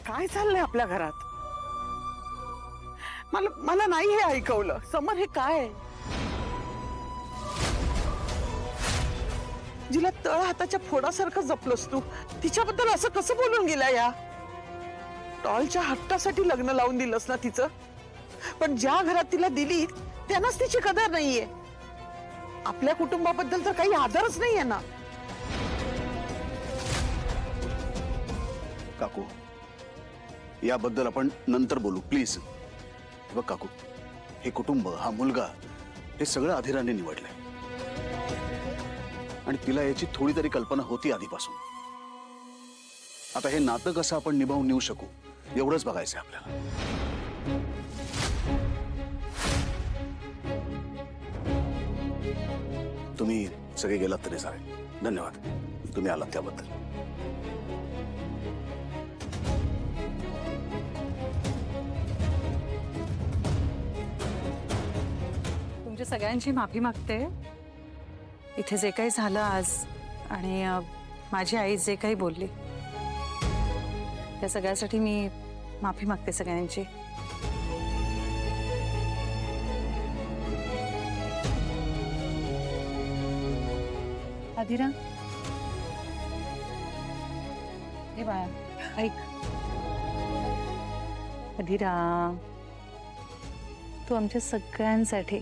काय चाललंय आपल्या घरात? मला नाही हे ऐकवलं. समर, हे काय आहे? जिला तळ हाताच्या फोडासारखं जपलंस तू, तिच्याबद्दल असं कसं बोलून गेला? या टॉलच्या हट्टासाठी लग्न लावून दिलंस ना तिचं, पण ज्या घरात तिला दिली त्यांनाच तिची कदर नाहीये. आपल्या कुटुंबाबद्दल तर काही आदरच नाहीये ना. काकू, याबद्दल आपण नंतर बोलू प्लीज. बघ काकू, हे कुटुंब, हा मुलगा, हे सगळं अधिराने निवडलंय आणि तिला याची थोडी तरी कल्पना होती आधीपासून. आता हे नातं कसं आपण निभावून नेऊ शकू एवढंच बघायचंय आपल्याला. तुम्ही सगळे गेलात तरी चालेल. धन्यवाद तुम्ही आलात त्याबद्दल. तुमच्या सगळ्यांची माफी मागते. इथे जे काही झालं आज आणि माझी आई जे काही बोलली त्या सगळ्यासाठी मी माफी मागते सगळ्यांची. अधिरा, हे बाळा ऐक. अधिरा, तू आमच्या सगळ्यांसाठी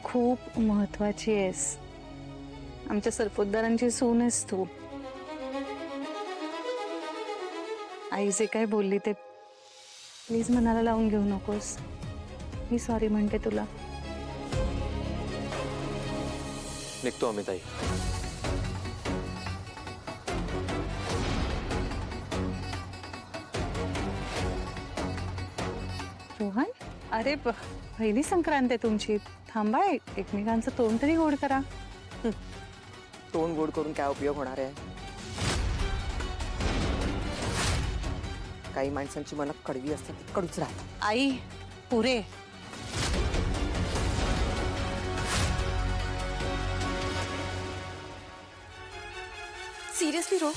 खूप महत्वाची आहेस. आमच्या सरपोतदारांची सून आहेस तू. आई जे काय बोलली ते प्लीज मनाला लावून घेऊ नकोस. मी सॉरी म्हणते तुला. निघतो आम्ही ताई. रोहन, अरे पहिली संक्रांत आहे तुमची. थांबा, एकमेकांचं तोंड तरी गोड करा. तोंड गोड करून काय उपयोग होणार आहे? काही माणसांची मनं कडवी असतात, ती कडूच राहतात. आई, पुरे. सिरियसली रो,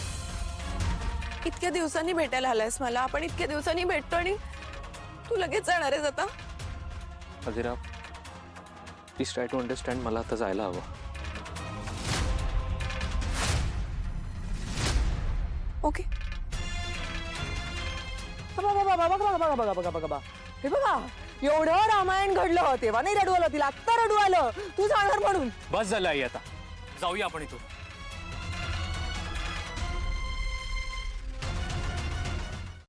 इतक्या दिवसांनी भेटायला आलायस मला. आपण इतक्या दिवसांनी भेटतो आणि तू लगेच जाणार आहेस आता? Adhira, please try to understand. मला आता जायला हवं. ओके. बघा हे बघा, एवढं रामायण घडलं तेव्हा नाही रडू आलं तिला, आत्ता रडू आलं तू जाणार म्हणून. बस झालं आई, आता जाऊया आपण इथून.